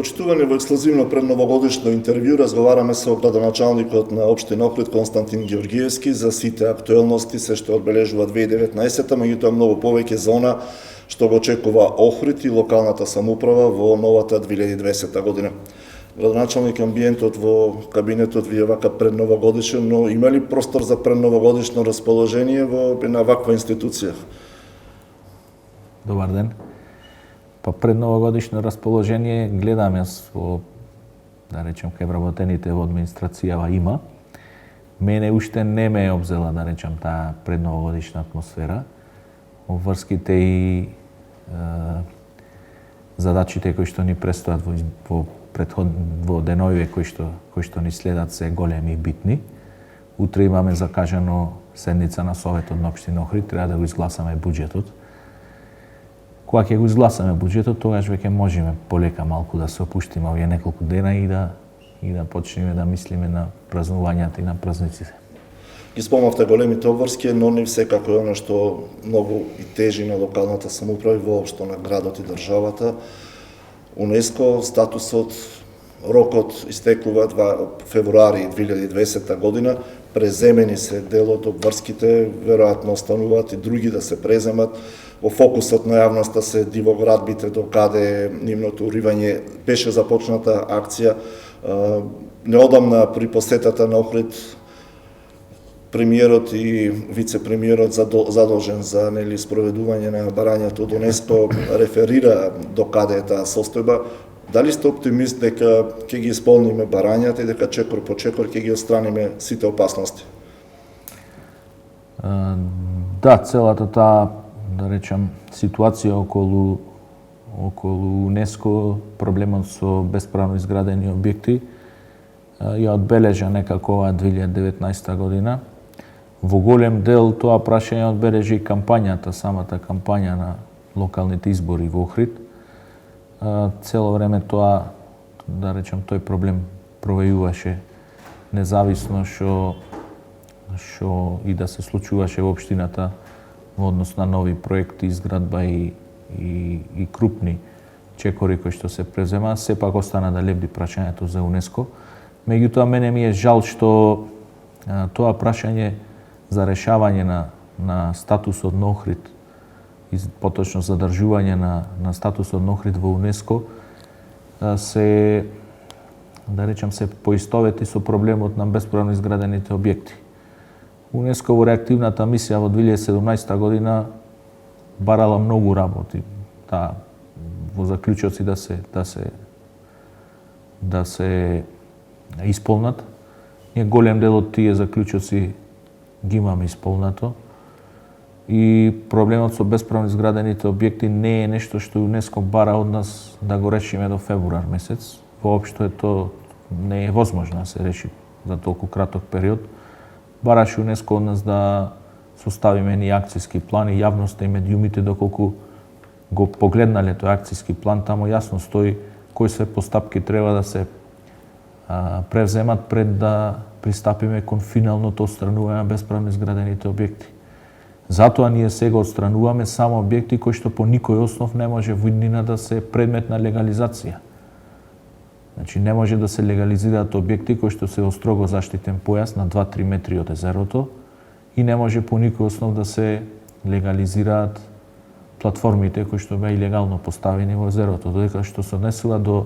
Почитувани во ексклузивно предновогодишно интервју разговараме со градоначалникот на општина Охрид Константин Георгиевски за сите актуелности се што одбележува 2019, меѓутоа многу повеќе за она што го очекува Охрид и локалната самоуправа во новата 2020 година. Градоначалник, амбиентот во кабинетот ви е вака предновогодишен, но има ли простор за предновогодишно расположение во една ваква институција? Добар ден. Па пред новогодишно расположение гледам јас во, да речем, кај вработените во администрацијава има. Мене уште не ме е обзела, да речем, таа предновогодишна атмосфера. Обврските и задачите кои што ни престојат во деновиве кои што ни следат се големи и битни. Утре имаме закажано седница на Советот на општина Охрид, треба да го изгласаме буџетот. Кога ќе го изгласаме буџетот, тогаш веќе можеме полека малку да се опуштиме овие неколку дена и да почнеме да мислиме на празнувањата и на празниците. Ги спомнавте големите обврски, но не секако е оно што многу и тежи на локалната самоуправа и воопшто на градот и државата. УНЕСКО статусот, рокот истекува февруари 2020 година, преземени се дел од обврските, веројатно остануваат и други да се преземат. Во фокусот на јавноста се дивоградбите до каде нивното уривање беше започната акција. Неодамна при посетата на Охрид премиерот и вице-премиерот задолжен за спроведување на барањето од УНЕСКО реферира до каде е таа состојба. Дали сте оптимист дека ќе ги исполниме барањата и дека чекор по чекор ќе ги отстраниме сите опасности? Да, целата таа, да речем, ситуација околу УНЕСКО, проблемот со бесправно изградени објекти, ја одбележа некако оваа 2019 година. Во голем дел тоа прашање одбележи и кампањата, самата кампања на локалните избори во Охрид. Цело време тоа, да речем, тој проблем провејуваше независно што и да се случуваше во општината во однос на нови проекти, изградба и крупни чекори кои што се презема, сепак остана да лебди прашањето за УНЕСКО. Меѓутоа, мене ми е жал што тоа прашање за решавање на статусот на Охрид и поточно задржување на статусот на Охрид во УНЕСКО се, да речем, се поистовети со проблемот на бесправно изградените објекти. УНЕСКО во реактивната мисија во 2017 година барала многу работи, во заклучоци да се исполнат. Ние голем дел од тие заклучоци ги имаме исполнато. И проблемот со бесправно изградените објекти не е нешто што УНЕСКО бара од нас да го решиме до февруар месец. Воопшто тоа не е возможно да се реши за толку краток период. Бараше УНЕСКО од нас да составиме ни акцијски план и јавноста и медиумите, доколку го погледнале тој акцијски план, тамо јасно стои кои се постапки треба да се превземат пред да пристапиме кон финалното отстранување на бесправно изградените објекти. Затоа ние сега отстрануваме само објекти кои што по никој основ не може во иднина да се предмет на легализација. Значи, не може да се легализираат објекти кои што се во строго заштитен појас на 2-3 метри од езерото и не може по никој основ да се легализираат платформите кои што беа илегално поставени во езерото, додека што се однесува до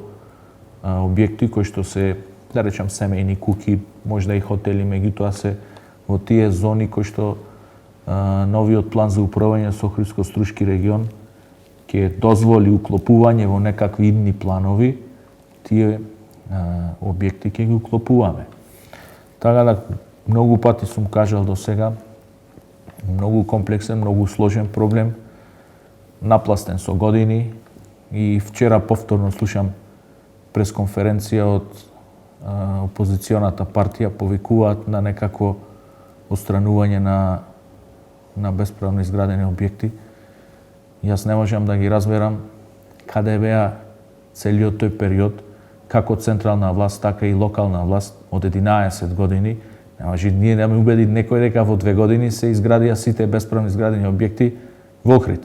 објекти кои што се, да речем, семејни куќи, можда и хотели, меѓутоа се во тие зони кои што новиот план за управување со Охридско-Струшки регион ќе дозволи уклопување во некакви идни планови, тие објекти ќе ги уклопуваме. Така да, многу пати сум кажал до сега, многу комплексен, многу сложен проблем, напластен со години, и вчера повторно слушам пресконференција од опозиционата партија, повикуваат на некакво отстранување на бесправно изградени објекти. Јас не можам да ги разберам каде беа целиот тој период, како централна власт, така и локална власт од 11 години. Не може ние да ме убеди некој дека во 2 години се изградија сите бесправно изградени објекти во Охрид.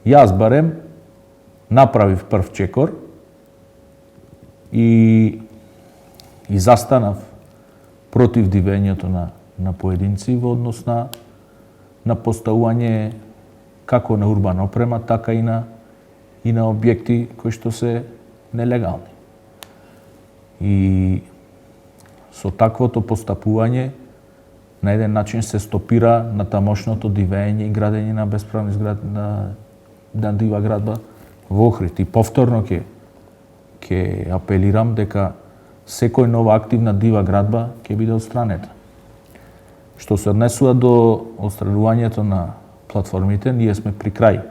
Јас барем направив прв чекор и застанав против дивењето на поединци во однос на поставување како на урбана опрема, така и на објекти кои што се нелегални. И со таквото постапување на еден начин се стопира на тамошното дивење и градење на бесправни згради на дива градба во Охрид. И повторно ќе апелирам дека секој нова активна дива градба ќе биде отстранета. Што се однесува до отстранувањето на платформите, ние сме при крај.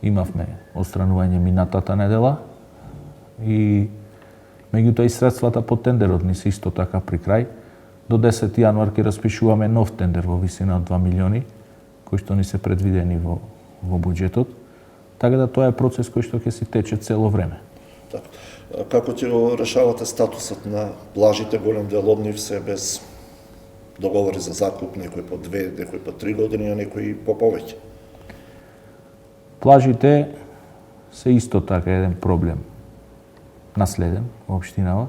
Имавме отстранување минатата недела и меѓутоа и средствата по тендерот ни се исто така при крај. До 10 јануар ќе распишуваме нов тендер во висина од 2 милиони, кои што ни се предвидени во буџетот. Така да тоа е процес кој што ќе се тече цело време. Така. Како ќе го решавате статусот на плажите, голем дел од нив се без договори за закуп, некои по 2, некои по 3 години, а некои по повеќе? Плажите се исто така еден проблем наследен во општинава.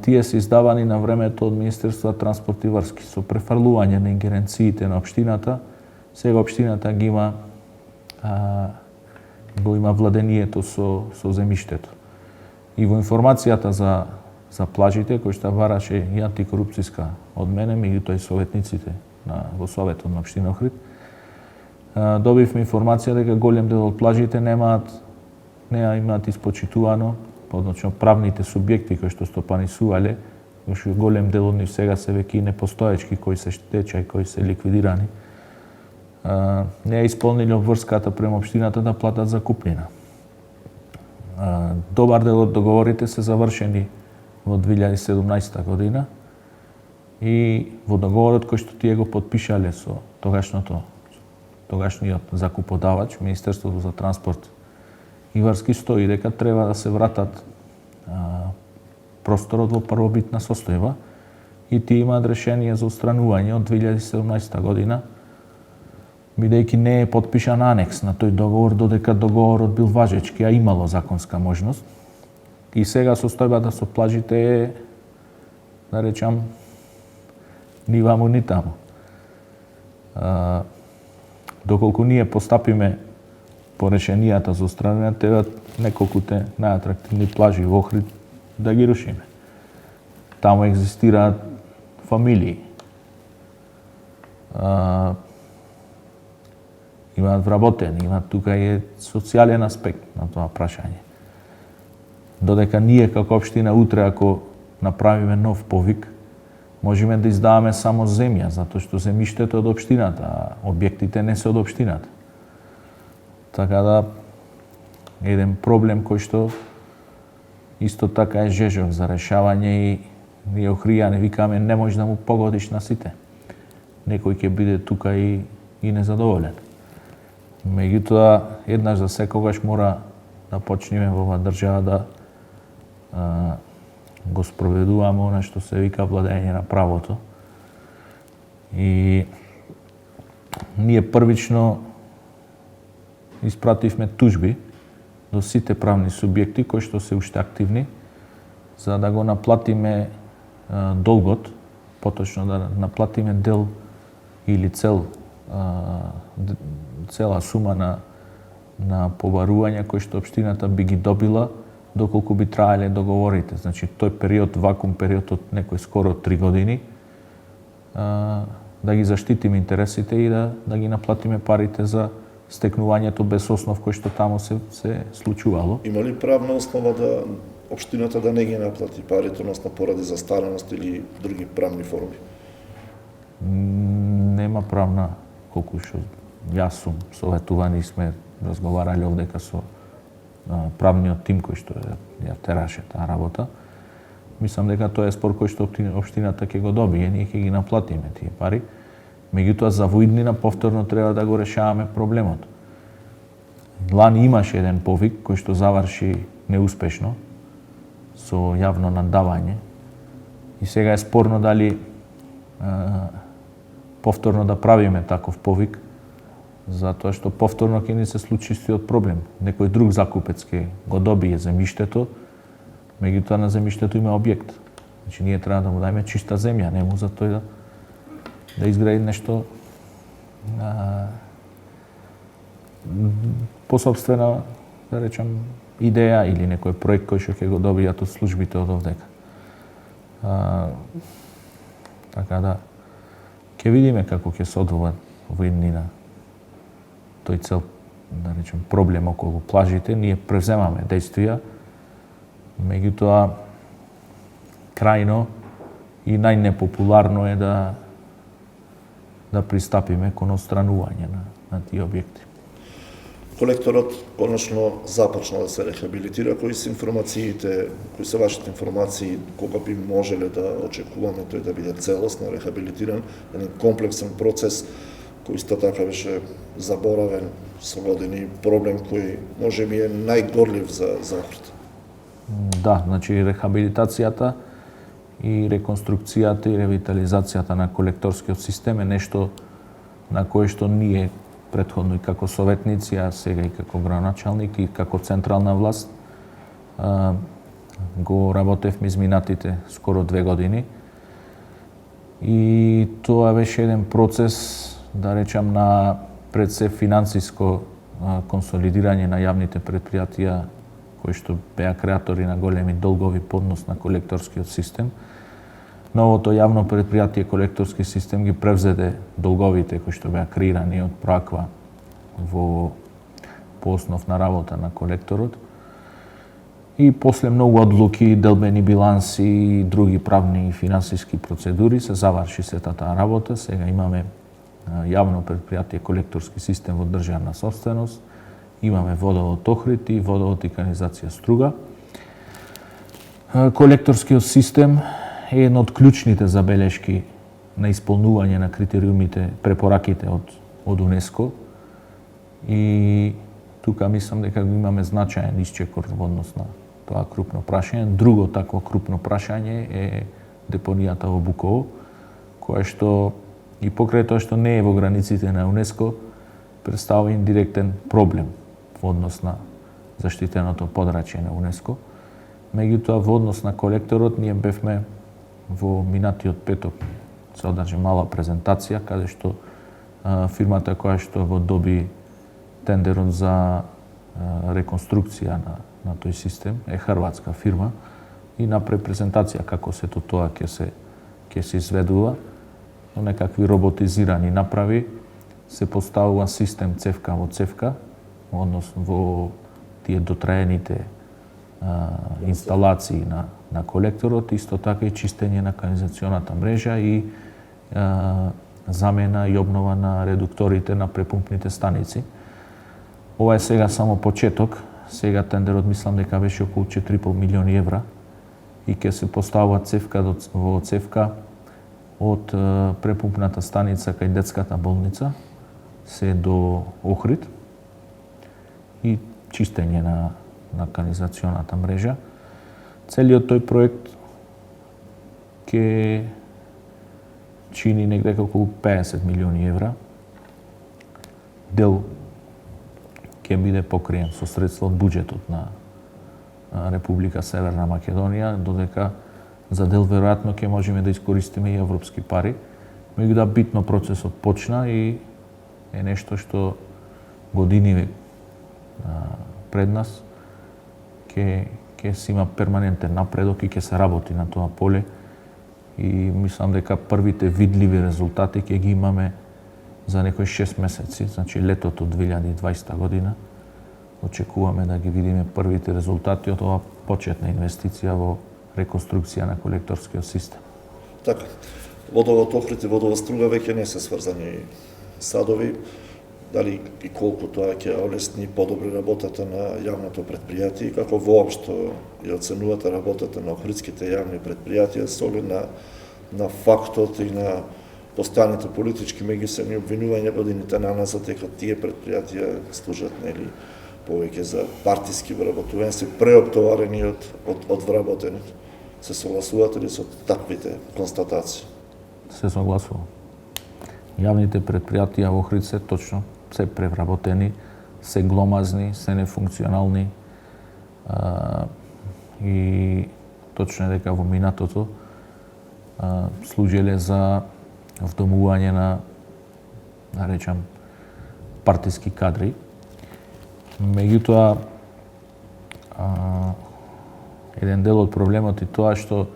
Тие се издавани на времето од Министерството за транспорт и врски. Со префрлување на ингеренциите на општината, сега општината ги има владението со земјиштето. И во информацијата за плажите, кој што бараше и антикорупцијска од мене, меѓутоа и советниците во Советот на општина Охрид, добивме информација дека голем дел од плажите не имаат испочитувано, односно правните субјекти кои што стопанисувале, кои голем дел од нив сега се веќе непостоечки, кои се штечај, кои се ликвидирани, не ја исполниле обврската према општината да платат закупнина. Добар дел од договорите се завршени во 2017 година и во договорот кој што тие го подпишале со тогашниот закуподавач, Министерството за транспорт и врски, стои дека треба да се вратат просторот во првобитна состојба и тие имаат решение за отстранување од 2017 година, бидејќи не е подпишан анекс на тој договор, додека договорот бил важечки, а имало законска можност. И сега состојбата со плажите е, да речам, ни ваму ни таму. Доколку ние постапиме по решенијата за отстранување, треба неколкуте најатрактивни плажи во Охрид да ги рушиме. Таму екзистираат фамилии. Имаат вработени, имаат тука и социјален аспект на тоа прашање. Додека ние како општина утре, ако направиме нов повик, можеме да издаваме само земја, затоа што земјиштето е од општината, а објектите не се од општината. Така да, еден проблем кој што исто така е жежок за решавање и ние охријани викаме не може да му погодиш на сите. Некој ќе биде тука и незадоволен. Меѓутоа, еднаш за секогаш мора да почнеме во оваа држава да го спроведуваме она што се вика владење на правото. И ние првично испративме тужби до сите правни субјекти кои што се уште активни, за да го наплатиме долгот, поточно да наплатиме дел или цела сума на побарувања кои што општината би ги добила доколку би траеле договорите. Значи, тој период, вакуум период од некој скоро 3 години, да ги заштитиме интересите и да ги наплатиме парите за стекнувањето без основ кој што таму се случувало. Има ли правна основа да општината да не ги наплати парите, односно поради застареност или други правни форми? Нема правна, колку што јас сум советуван и сме разговарале овдека со правниот тим кој што ја тераше таа работа. Мислам дека тоа е спор кој што општината ќе го добие, ние ќе ги наплатиме тие пари. Меѓутоа, за во иднина повторно треба да го решаваме проблемот. Лани имаше еден повик кој што заврши неуспешно со јавно наддавање и сега е спорно дали повторно да правиме таков повик, затоа што повторно ќе ни се случи истиот проблем. Некој друг закупец ќе го добие земјиштето Меѓутоа на земјиштето има објект. Значи ние треба да му дајме чиста земја, не му за тој да изгради нешто по собствена, да речам, идеја или некој проект кој што ќе го добијат од службите од овдека. Така да ќе видиме како ќе се одвива во иднина тој цел, да речем, проблем околу плажите. Ние превземаме действија, меѓутоа крајно и најнепопуларно е да пристапиме кон отстранување на тие објекти. Колекторот конечно започна да се рехабилитира. Кои се информациите, кои се вашите информации, кога би можеле да очекуваме тој да биде целосно рехабилитиран, еден комплексен процес кој исто така беше заборавен со години, проблем кој може би е најгорлив за Охрид? Да, значи рехабилитацијата и реконструкцијата и ревитализацијата на колекторскиот систем е нешто на кое што ние претходно и како советници, а сега и како градоначалник и како централна власт го работевме изминатите скоро 2 години. И тоа беше еден процес, да речам, на пред се финансиско консолидирање на јавните предпријатија кои што беа креатори на големи долгови по однос на колекторскиот систем. Новото јавно предпријатие колекторски систем ги превзеде долговите кои што беа креирани од Проаква по основ на работа на колекторот. И после многу одлуки, делбени биланси и други правни и финансиски процедури се заврши сета таа работа. Сега имаме јавно предпријатие колекторски систем во државна собственост. Имаме водовод Охрид и водовод и канализација Струга. Колекторскиот систем е една од клучните забелешки на исполнување на критериумите, препораките од УНЕСКО. И тука мислам дека имаме значаен исчекор во однос на тоа крупно прашање. Друго такво крупно прашање е депонијата во Буково, која што и покрај тоа што не е во границите на УНЕСКО, представува индиректен проблем во однос на заштитеното подрачје на УНЕСКО. Меѓутоа, во однос на колекторот, ние бевме во минатиот петок се одржа мала презентација, каде што фирмата која што го доби тендерот за реконструкција на тој систем е хрватска фирма и направи презентација како сето тоа ќе се изведува. Но некакви роботизирани направи, се поставува систем цевка во цевка, односно во тие дотраените инсталации на колекторот, исто така и чистење на канализационата мрежа и замена и обнова на редукторите на препумпните станици. Ова е сега само почеток. Сега тендерот мислам дека беше околу 4,5 милиони евра и ќе се поставува цевка во цевка од препумпната станица кај детската болница се до Охрид и чистење на канализационата мрежа. Целиот тој проект ќе чини негде околу 50 милиони евра. Дел ќе биде покриен со средства од буџетот на Република Северна Македонија, додека за дел веројатно ќе можеме да искористиме и европски пари. Меѓутоа битно процесот почна и е нешто што години пред нас ќе се има перманентен напредок и ќе се работи на тоа поле. И мислам дека првите видливи резултати ќе ги имаме за некои 6 месеци, значи летото 2020 година. Очекуваме да ги видиме првите резултати од оваа почетна инвестиција во реконструкција на колекторскиот систем. Така, водовод Охрид и водовод Струга веќе не се сврзани садови. Дали и колку тоа ќе олесни подобри работата на јавното предпријатие и како воопшто ја оценувате работата на охридските јавни предпријатија со оглед на фактот и на постојаните политички меѓусебни обвинувања годините наназад дека тие предпријатија служат нели повеќе за партиски вработување, се преоптоварени од вработените. Се согласувате ли со таквите констатации? Се согласувам. Јавните предпријатија во Охрид се точно се превработени, се гломазни, се нефункционални. и точно е дека во минатото служеле за вдомување на, да речам, партиски кадри. Меѓутоа, еден дел од проблемот е тоа што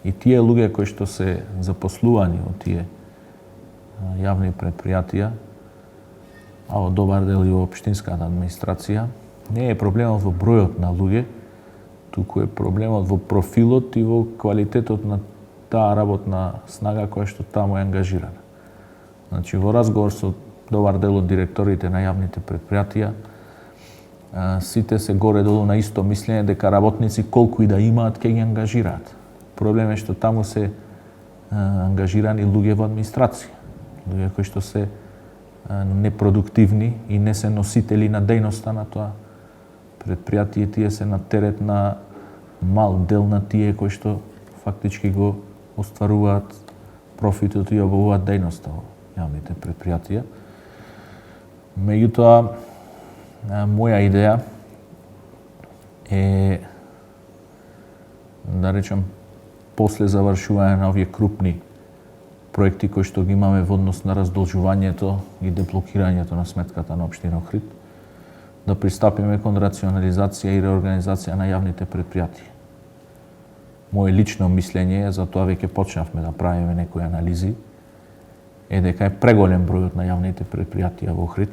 и тие луѓе кои што се запослувани од тие јавни предпријатија, а во добар дел и во општинската администрација, не е проблемот во бројот на луѓе, туку е проблемот во профилот и во квалитетот на таа работна снага која што таму е ангажирана. Значи, во разговор со добар дел од директорите на јавните предпријатија, сите се горе-долу на исто мислење дека работници колку и да имаат ќе ги ангажираат. Проблем е што таму се ангажирани луѓе во администрација, луѓе кои што се непродуктивни и не се носители на дејноста на тоа предпријатие, тие се на терет на мал дел на тие кои што фактички го остваруваат профитот и обавуваат дејноста во јавните предпријатија. Меѓутоа, моја идеја е, да речем, после завршување на овие крупни проекти кои што ги имаме во однос на раздолжувањето и деблокирањето на сметката на општина Охрид, да пристапиме кон рационализација и реорганизација на јавните предпријатија. Моje лично мислење, за тоа веќе почнавме да правиме некои анализи, е дека е преголем бројот на јавните предпријатија во Охрид,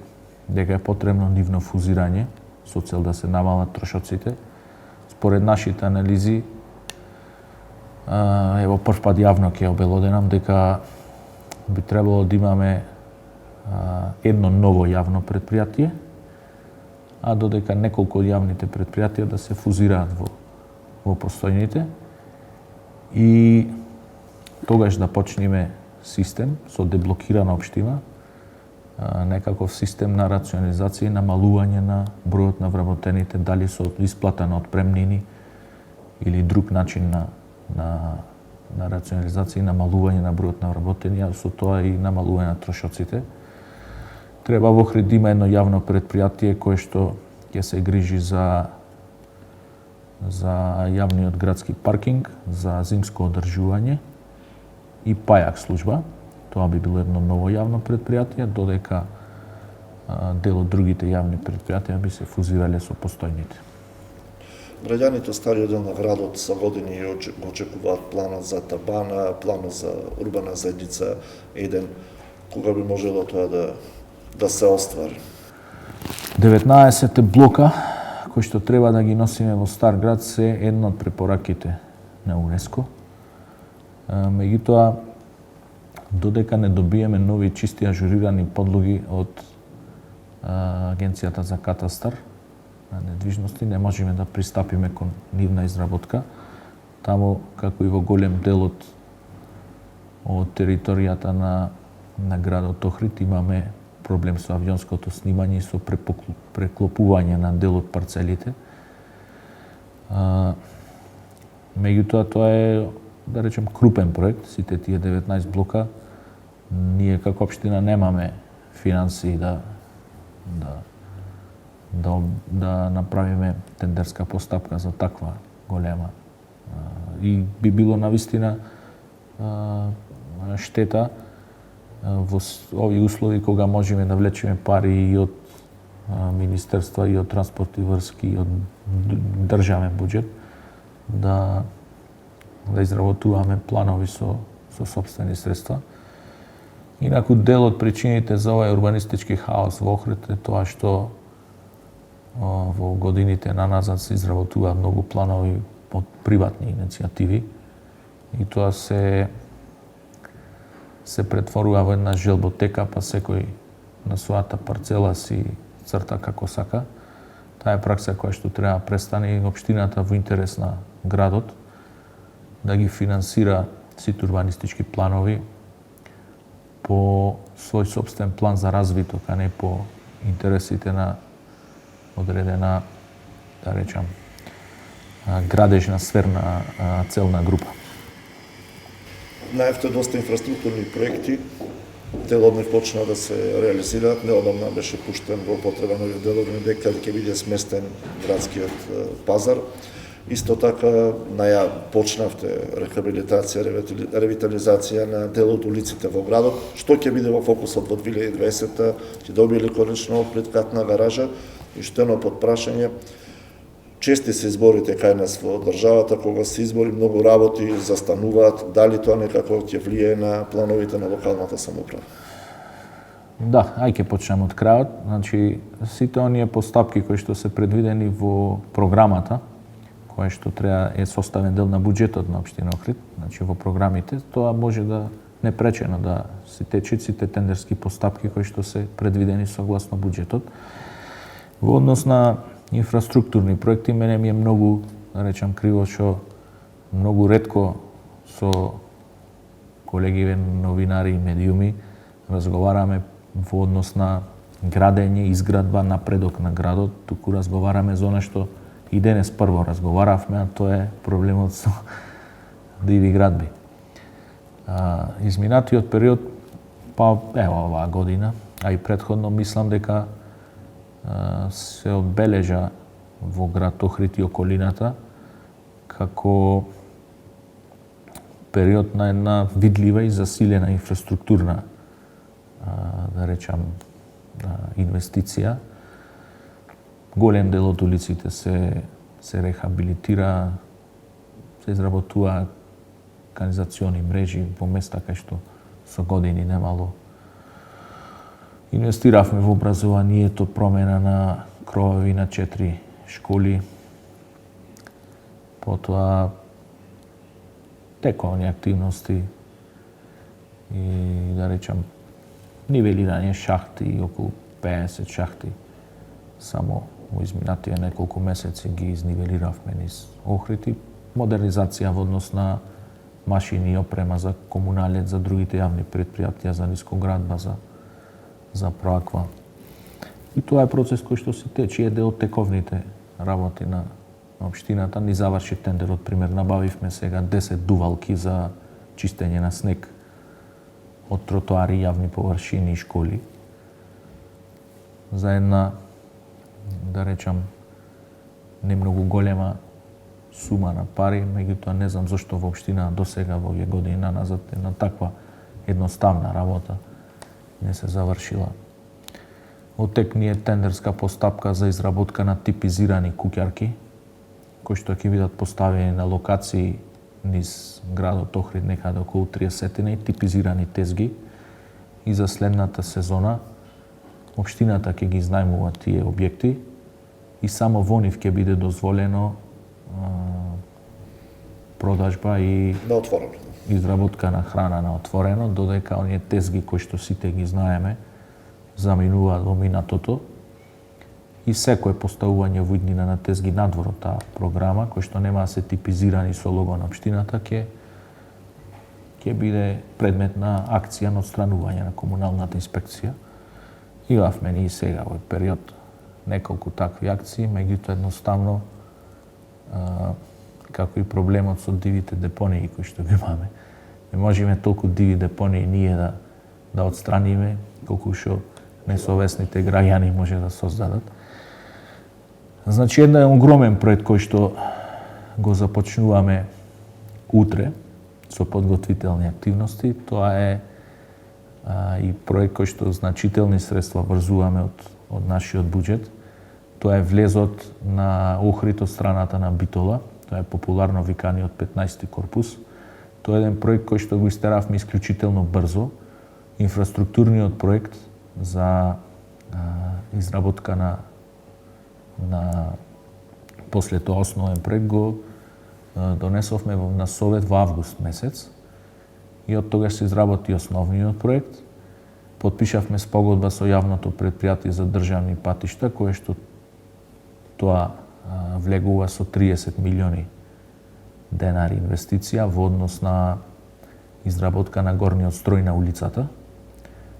дека е потребно нивно фузирање со цел да се намалат трошоците. Според нашите анализи, ево прв пат јавно ќе обелоденам дека би требало да имаме едно ново јавно предпријатие, а додека неколку од јавните предпријатија да се фузираат во постојните и тогаш да почнеме систем со деблокирана општина, некаков систем на рационализација и намалување на бројот на вработените, дали со исплата на отпремнини или друг начин на рационализација и намалување на бројот на вработени, а со тоа и намалување на трошоците. Треба во Охрид да има едно јавно предпријатие кое што ќе се грижи за јавниот градски паркинг, за зимско одржување и пајак служба. Тоа би било едно ново јавно предпријатие, додека дел од другите јавни предпријатија би се фузирале со постојните. Граѓаните стариот дел на градот со години го очекуваат планот за табана, планот за урбана заедница, еден, кога би можело тоа да се оствари. 19 блока кои што треба да ги носиме во Стар град се една од препораките на УНЕСКО. Меѓутоа, додека не добиеме нови чисти ажурирани подлоги од Агенцијата за катастар на недвижности, не можеме да пристапиме кон нивна изработка. Таму, како и во голем дел од територијата на градот Охрид, имаме проблем со авионското снимање и со преклопување на дел од парцелите. Меѓутоа, тоа е, да речем, крупен проект, сите тие 19 блока. Ние како општина немаме финансии да направиме тендерска постапка за таква голема. И би било навистина штета во овие услови кога можеме да влечеме пари и од министерства, и од транспорт и врски, и од државен буџет, да изработуваме планови со сопствени средства. Инаку дел од причините за овој урбанистички хаос во Охрид е тоа што во годините наназад се изработуваат многу планови од приватни иницијативи и тоа се претворува во една желботека, па секој на својата парцела си црта како сака. Таа е пракса која што треба да престане и општината во интерес на градот да ги финансира сите урбанистички планови по свој сопствен план за развиток, а не по интересите на одредена, да речам, градежна сферна целна група. Најавте доста инфраструктурни проекти, дел од нив почна да се реализираат, неодамна беше пуштен во употреба новиот деловен објект каде ќе биде сместен градскиот пазар. Исто така почнавте рехабилитација, ревитализација на дел од улиците во градот, што ќе биде во фокусот во 2020-та, ќе добили конечно плиткатна гаража и што едно под прашање. Чести се изборите кај нас во државата, кога се избори многу работи застануваат, дали тоа некако ќе влијае на плановите на локалната самоуправа? Да, ајде ќе почнеме од крајот. Значи, сите оние постапки кои што се предвидени во програмата, кој што треба е составен дел на буџетот на општина Охрид, значи во програмите, тоа може да непречено да се течат сите тендерски постапки кои што се предвидени согласно буџетот. Во однос на инфраструктурни проекти, мене ми е многу, да речам, криво што многу ретко со колегиве новинари и медиуми разговараме во однос на градење, изградба, напредок на градот, туку разговараме за она што и денес прво разговаравме, а тоа е проблемот со диви градби. Изминатиот период, па ево оваа година, а и претходно, мислам дека се одбележа во град Охрид и околината како период на една видлива и засилена инфраструктурна, да речам, инвестиција. Голем дел од улиците се рехабилитира, се изработува канализациони мрежи во места кај што со години немало. Инвестиравме во образованието, промена на кровови на 4 школи. Потоа тековни активности и, да речам, нивелирање шахти, околу 50 шахти. Само во изминатија неколку месеци ги изнивелиравме низ Охрид и модернизација во однос на машини и опрема за комуналет, за другите јавни предпријатија, за нискоградба, за проаква. И тоа е процес кој што се тече, е дел од тековните работи на општината. Ни заврши тендерот, пример, набавивме сега 10 дувалки за чистење на снег од тротоари, јавни површини и школи. За една, да речам, не многу голема сума на пари, меѓутоа не знам зошто во општина досега во овие години назад една таква едноставна работа не се завршила. Во тек ни е тендерска постапка за изработка на типизирани куќарки, кои што ќе бидат поставени на локации низ градот Охрид, некаде околу 30 и типизирани тезги. И за следната сезона општината ќе ги изнајмува тие објекти и само во нив ќе биде дозволено продажба и на отворено, изработка на храна на отворено, додека оние тезги кои што сите ги знаеме заминуваат во минатото и секое поставување во иднина на тезги надвор од таа програма, кои што нема да се типизирани со лого на општината, ќе биде предмет на акција на отстранување на комуналната инспекција. Имавме и сега во период неколку такви акции, меѓутоа едноставно како и проблемот со дивите депонии кои што ги имаме. Не можеме толку диви депонии ние да отстраниме, колку што несовесните граѓани може да создадат. Значи, еден огромен проект кој што го започнуваме утре со подготвителни активности, тоа е и проект кој што значителни средства врзуваме од нашиот буџет. Тоа е влезот на Охрид од страната на Битола. Тоа е популарно виканиот 15-ти корпус. Тоа е еден проект кој што го истеравме исклучително брзо. Инфраструктурниот проект за изработка на после тоа основен проект го донесовме на совет во август месец и од тогаш се изработи основниот проект. Потпишавме спогодба со јавното претпријатие за државни патишта, кое што тоа влегува со 30 милиони денари инвестиција во однос на изработка на горниот строј на улицата.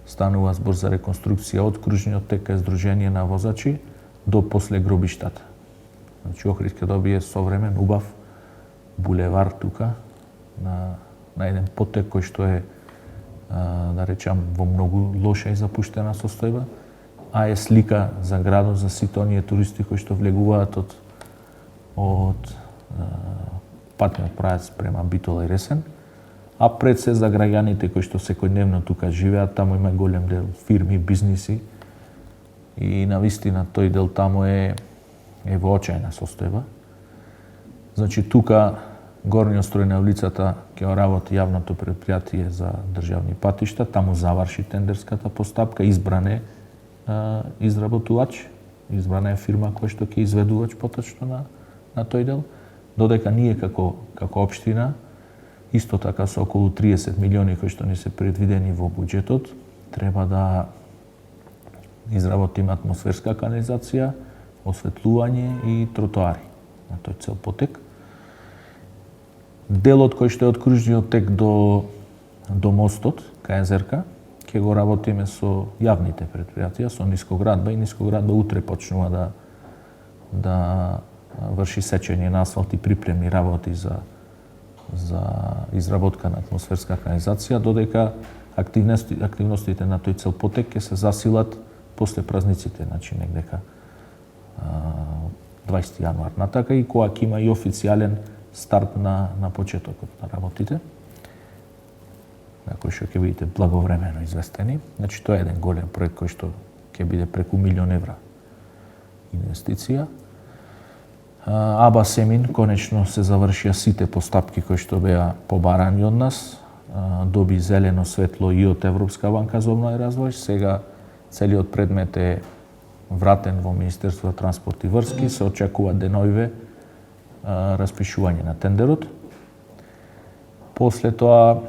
Станува збор за реконструкција од кружниот тек кај Сдружение на возачи до после гробиштата. Значи, Охрид ќе добие современ, убав булевар тука, на еден потек кој што е, да речам, во многу лоша и запуштена состојба, а е слика за градот, за сите оние туристи кои што влегуваат од патниот правец према Битола и Ресен, а пред се за граѓаните кои што секојдневно тука живеат, таму има голем дел фирми, бизниси и навистина тој дел таму е во очајна состојба. Значи тука горниот строј на улицата ќе работи јавното предпријатие за државни патишта, таму заврши тендерската постапка, избран е изработувач, избрана е фирма која што ќе изведувач поточно на тој дел, додека ние како општина исто така со околу 30 милиони кои што ни се предвидени во буџетот, треба да изработиме атмосферска канализација, осветлување и тротоари на тој цел потек. Делот кој што е од кружниот тек до мостот, кај Езерка, ќе го работиме со јавните предпријатија, со Нискоградба, и Нискоградба утре почнува да врши сечење на асфалт и припремни работи за изработка на атмосферска канализација, додека активностите на тој цел потек ќе се засилат после празниците, значи негдека 20 јануар натака, и кога ќе има и официјален старт на почетокот на работите, на кој што ќе бидете благовремено известени. Значи тоа е еден голем проект кој што ќе биде преку милион евра инвестиција. Аба Семин конечно се завршија сите постапки кои што беа побарани од нас, доби зелено светло и од Европска банка за обнова и развој. Сега целиот предмет е вратен во Министерството за транспорт и врски, се очекува денојве распишување на тендерот. После тоа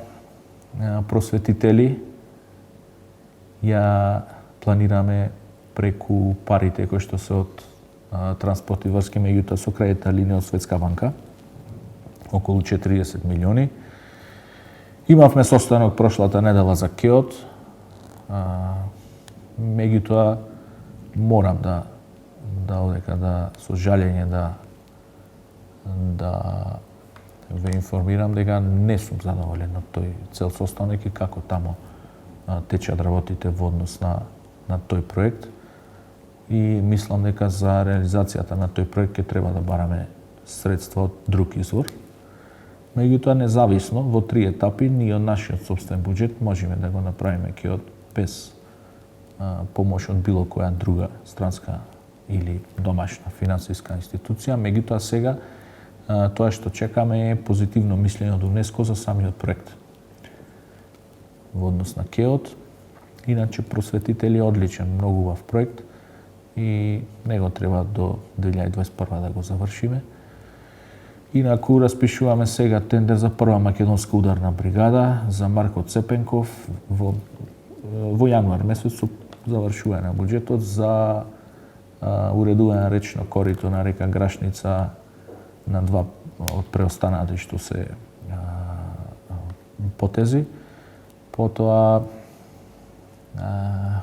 просветители ја планираме преку парите кои што се од транспорт и врски, меѓутоа со кредитна линија од Светска банка, околу 40 милиони. Имавме состанок прошлата недела за КЕОТ, меѓутоа морам да одека со жалење да ве информирам дека не сум задоволен од тој цел состанок и како таму течат работите во однос на тој проект. И мислам дека за реализацијата на тој проект ќе треба да бараме средства од друг извор. Меѓутоа, независно, во 3 етапи, ние од нашиот собствен буџет можеме да го направиме КЕОТ без помош од било која друга странска или домашна финансиска институција. Меѓутоа, сега тоа што чекаме е позитивно мислење од УНЕСКО за самиот проект во однос на КЕОТ. Иначе просветители е одличен, многу убав проект и него треба до 2021 да го завршиме. Инаку распишуваме сега тендер за прва македонска ударна бригада за Марко Цепенков во јануар месец со завршување на буџетот за уредување на речно корито на река Грашница на 2 од преостанати што се потези. Потоа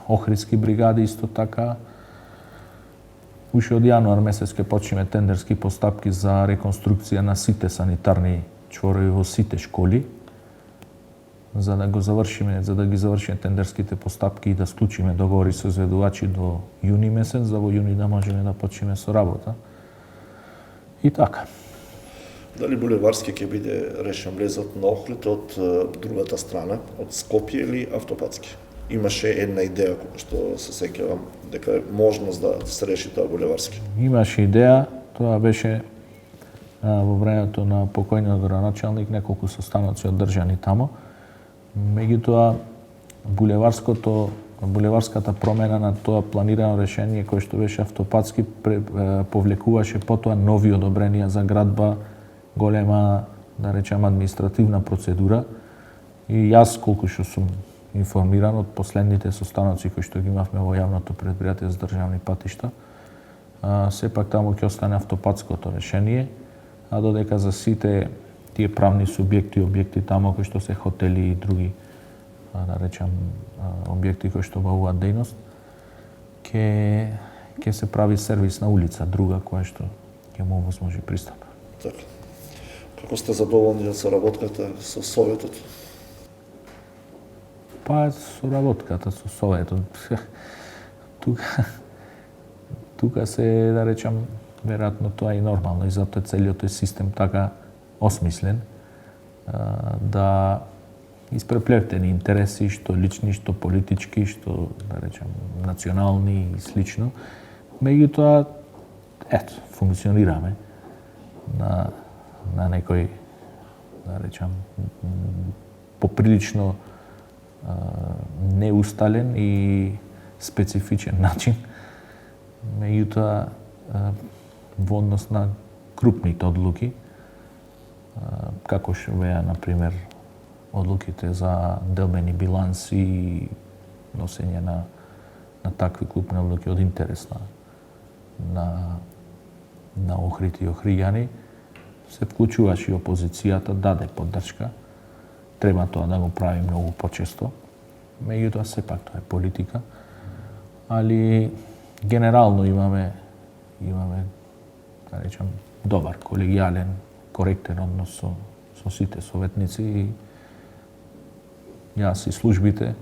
Охридски бригади исто така. Уште од јануар месец ќе почнеме тендерски постапки за реконструкција на сите санитарни чворови во сите школи, за да ги завршиме тендерските постапки и да склучиме договори со изведувачи до јуни месец, за во јуни да можеме да почнеме со работа. И така. Дали булеварски ќе биде решен влезот на Охрид од другата страна, од Скопје или автопатски? Имаше една идеја што се сеќавам дека е можност да се реши тоа булеварски. Имаше идеја, тоа беше во времето на покојниот градоначалник, неколку состаноци одржани тамо. Меѓутоа булеварската промена на тоа планирано решение кој што беше автопатски повлекуваше потоа нови одобренија за градба, голема, да речем, административна процедура. И јас, колку што сум информиран од последните состаноци кои што ги имавме во јавното предпријатие за државни патишта, сепак таму ќе остане автопатското решение, а додека за сите тие правни субјекти, објекти таму кои што се хотели и други, да речем, објекти кои што обавуваат дејност, ќе се прави сервисна улица, друга која што ќе му овозможи пристап. Така. Како сте задоволни од соработката со Советот? Па со работката со Советот. Тука се, да речам, веројатно тоа е нормално и затоа целиот тој систем така осмислен да испреплетени интереси, што лични, што политички, што, да речем, национални и слично. Меѓутоа, ето, функционираме на некој, да речем, поприлично неустален и специфичен начин. Меѓутоа, во однос на крупните одлуки, како што беа, например, одлуките за делбени биланси и носење на такви крупни одлуки од интерес на охрити и охријани, се вклучуваше и опозицијата, даде поддршка. Треба тоа да го прави многу почесто. Меѓутоа, сепак тоа е политика. Али генерално имаме, да речем, добар, колегијален, коректен однос со сите советници и јас и службите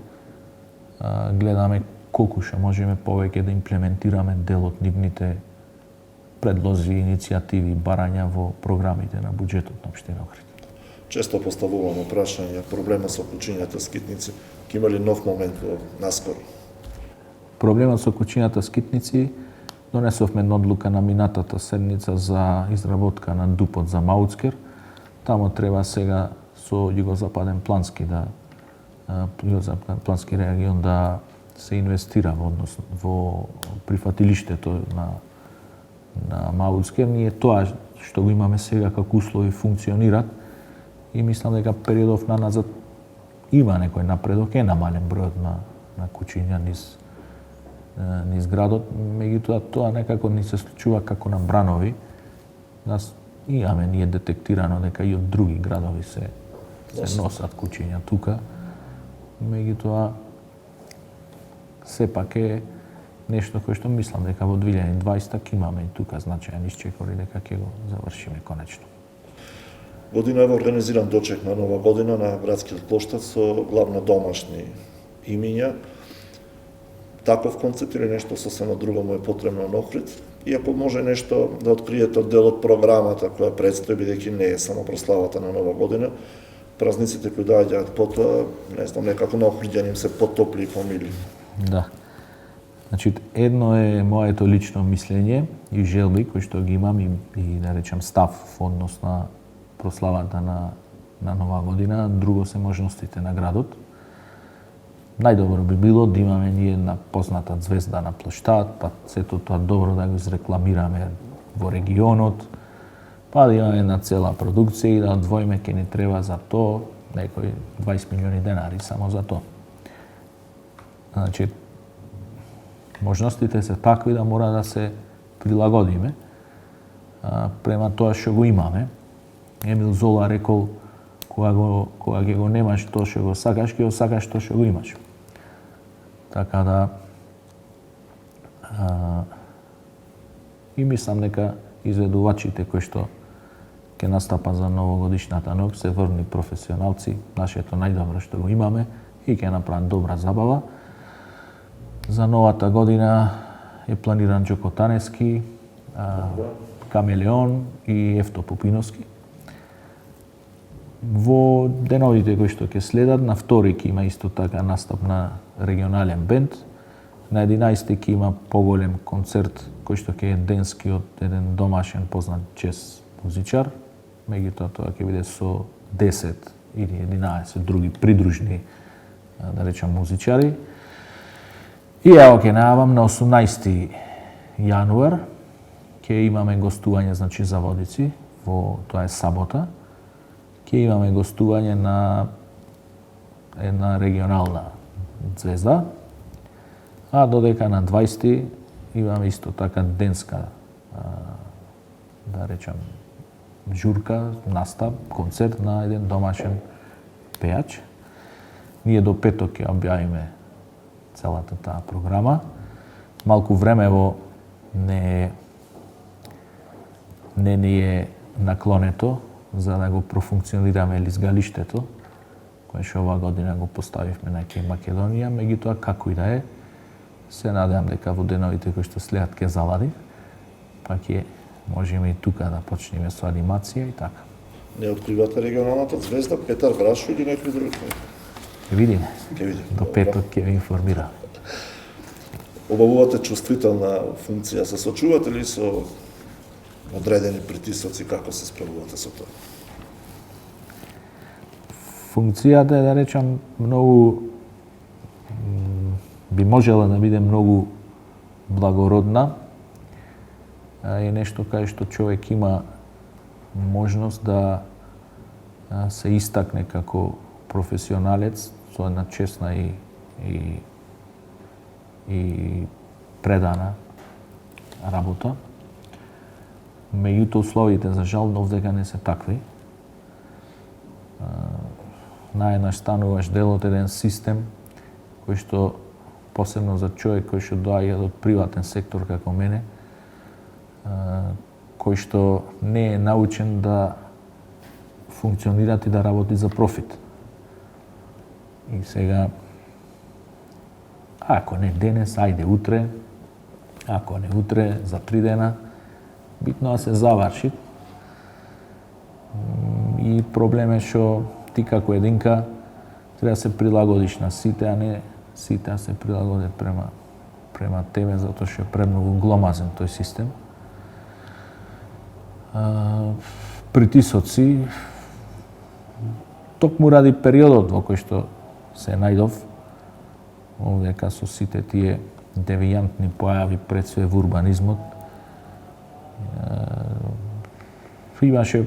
гледаме колку што можеме повеќе да имплементираме дел од нивните предлози, иницијативи, барања во програмите на буџетот на општина Охрид. Често поставуваме прашање проблема со кучињата скитници. Ке има ли нов момент во наскоро? Проблемот со кучињата скитници, донесовме една одлука на минатата седница за изработка на дупот за Мауцкер. Тамо треба сега со југозападен плански плански регион да се инвестира во прифатилиштето на Мауцкер. Ние тоа што го имаме сега како услови функционираат и мислам дека периодов наназад има некој напредок, е намален бројот на кучиња низ градот, меѓутоа тоа некако ни се случува како на бранови. Нас имаме ние детектирано дека и од други градови се носат кучиња тука. Меѓутоа сепак е нешто кое што мислам дека во 2020 ќе имаме и тука значајни исчекори дека ќе го завршиме конечно. Година е организиран дочек на Нова година на градскиот плоштад со главно домашни имиња. Таков концепт или нешто сосема друго му е потребно на Охрид? И ако може нешто да откриете од дел од програмата која предстои, бидејќи не е само прославата на Нова година, празниците кои доаѓаат потоа, не знам, некако на охриѓани им се потопли и помили. Да. Значи, едно е моето лично мислење и желби кои што ги имам и да речем став во однос на прославата на Нова година, друго се можностите на градот. Најдобро би било да имаме ние една позната звезда на плоштад, па сето тоа добро да го изрекламираме во регионот, па да имаме една цела продукција и да одвоиме ке ни треба за тоа некои 20 милиони денари само за тоа. Значи, можностите се такви да мора да се прилагодиме према тоа што го имаме. Емил Зола рекол, кога ќе го немаш тоа што го сакаш, ќе го сакаш тоа што го имаш. Така да и мислам дека изведувачите кои што ќе настапат за новогодишната ног се врвни професионалци, нашето најдобро што го имаме и ќе направат добра забава. За новата година е планиран Џоко Таневски, Камелеон и Ефто Пупиновски. Во деновите кои што ќе следат, на втори ќе има исто така настап на регионален бенд, на 11 ќе има поголем концерт кој што ќе е денски од еден домашен познат џез музичар, меѓутоа тоа ќе биде со 10 или 11 други придружни, да речам, музичари. И ево ќе најавам на 18 јануар ќе имаме гостување, значи, за Водици, тоа е сабота. Ќе имаме гостување на една регионална звезда, а додека на 20 имаме исто така денска, да речам, журка, настап, концерт на еден домашен пејач. Ние до петок ќе објавиме целата таа програма. Малку времево не ни е наклонето за да го профункционираме лизгалиштето, кое што оваа година го поставивме на Кеј Македонија, меѓутоа како и да е, се надевам дека во деновите кои што следат ќе залади, па ќе можеме и тука да почнеме со анимација и така. Не откривате регионалната звезда Петар Брашо или некои други? Ќе видиме. Ќе видиме. До петок ќе ви информирам. Обавувате чувствителна функција. Се сочувате ли со одредени притисоци, како се справувате со тоа? Функцијата е, да речам, многу би можела да биде многу благородна. Е нешто кај што човек има можност да се истакне како професионалец со една честна и предана работа. Меѓутоа условите за жал овдека не се такви. Наеднаш стануваш дел од еден систем кој што посебно за човек кој што доаѓа од приватен сектор како мене, кој што не е научен да функционира и да работи за профит. И сега, ако не денес, ајде утре, ако не утре, за 3 дена, битно да се заврши. И проблем е што ти како единка треба да се прилагодиш на сите, а не сите да се прилагодат према тебе, затоа што е премногу гломазен тој систем. Притисоци, токму ради периодот во кој што се најдов, овдека со сите тие девијантни појави пред све во урбанизмот, имаше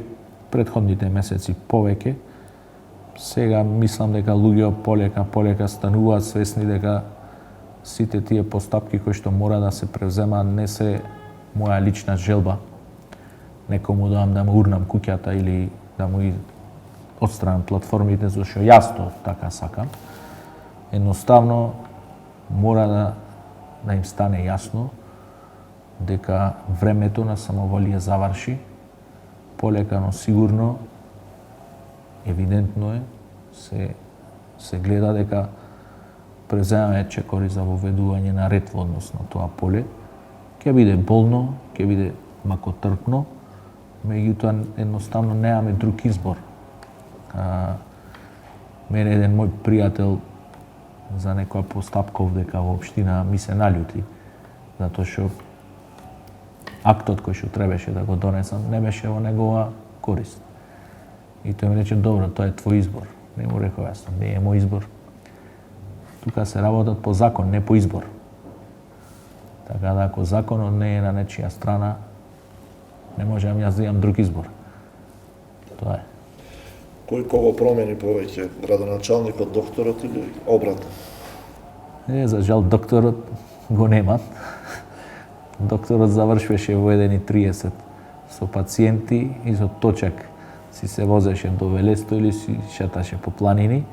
претходните месеци повеќе. Сега мислам дека луѓе полека стануваат свесни дека сите тие постапки кои што мора да се превземаат не се моја лична желба, некому да му урнам куќата или да му отстранам платформите, зашто јас тоа така сакам. Едноставно мора да им стане јасно дека времето на самоволија заврши, полека но сигурно, евидентно е, се гледа дека преземаме чекори за воведување на ред во однос на тоа поле. Ќе биде болно, ќе биде макотрпно, меѓутоа едноставно немаме друг избор. Мене еден мој пријател за некоја постапка овдека во општина ми се налјути, затоа што актот кој што требаше да го донесам не беше во негова корист. И тој ми рече, добро, тоа е твој избор. Не му реков јас, не е мој избор. Тука се работат по закон, не по избор. Така да ако законот не е на нечија страна, не можам јас да имам друг избор. Тоа е. Кој кого промени повеќе, градоначалникот, докторот или обратно? За жал докторот го нема. Докторот завршваше во 1:30 со пациенти и со точак си се возеше до Велесто или си шеташе по планини.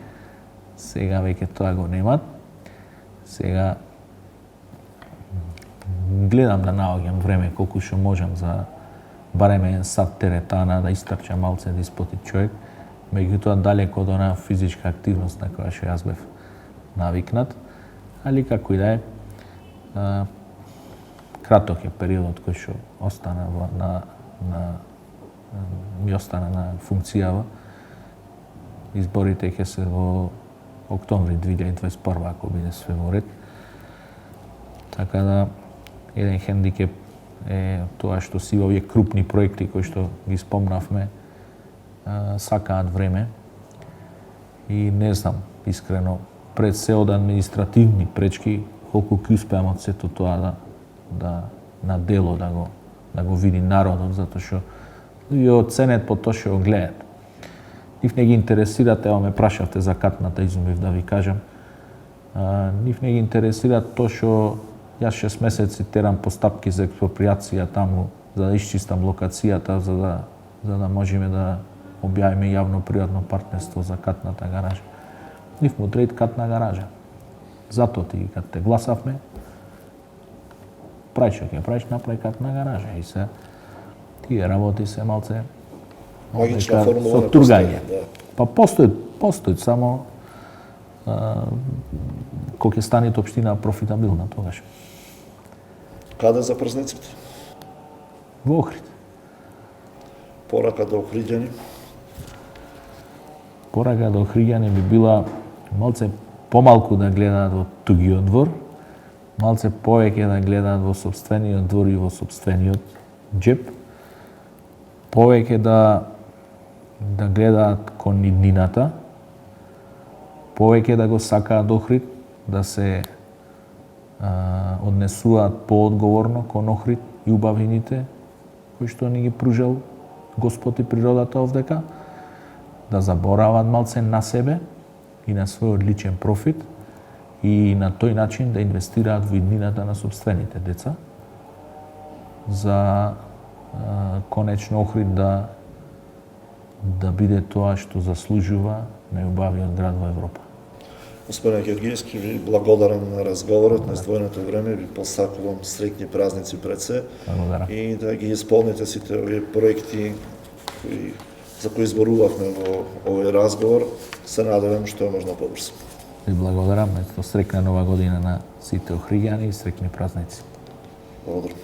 Сега веќе тоа го немат. Сега гледам да наоѓам време колку што можам за барем еден сат теретана да истрчам малце да испоти човек. Меѓутоа далеко од онаа физичка активност на која што јас бев навикнат, али како и да е, краток е периодот кој што остана ми остана на функцијава. Изборите ќе се во октомври 2021 ако биде све во ред. Така да еден хендикеп е тоа што си овие крупни проекти кои што ги спомнавме сакаат време и не знам искрено пред се од административни пречки колку ќе успеам од сето тоа на дело да го види народот, затоа што луѓе оценет по тоа што го гледаат. Нив не ги интересираат, ево ме прашавте за катната, изумив да ви кажам. Нив не ги интересираат тоа што јас 6 месеци терам постапки за експроприација таму, за да исчистам локацијата, за да можеме да објавиме јавно-приватно партнерство за катната гаража. Нив му трет катна гаража. Затоа ти кад те гласавме, прај што ќе правиш, направи катна гаража. И се тие работи се малце магична формула со тургање. Па постои само кога ќе стане општина профитабилна тогаш. Каде за празниците? Во Охрид. порака до Охриѓани? Порака до Охриѓани би била малце помалку да гледаат во тугиот двор, малце повеќе да гледаат во сопствениот двор и во сопствениот џеп, повеќе да гледаат кон иднината, повеќе да го сакаат Охрид, да се однесуваат поодговорно кон Охрид и убавините кои што ни ги пружал Господ и природата овдека, да заборават малце на себе и на својот личен профит и на тој начин да инвестираат во иднината на сопствените деца за конечно Охрид да биде тоа што заслужува најубавиот град во Европа. Господине Георгиевски, ви благодарам на разговорот, на издвоеното време, ви посакувам среќни празници пред се. Благодарам. И да ги исполните сите овие проекти за кои зборувавме во овој разговор. Се надевам што е можно побрзо. Ви благодарам, ето среќна нова година на сите Охриѓани и среќни празници. Благодарам.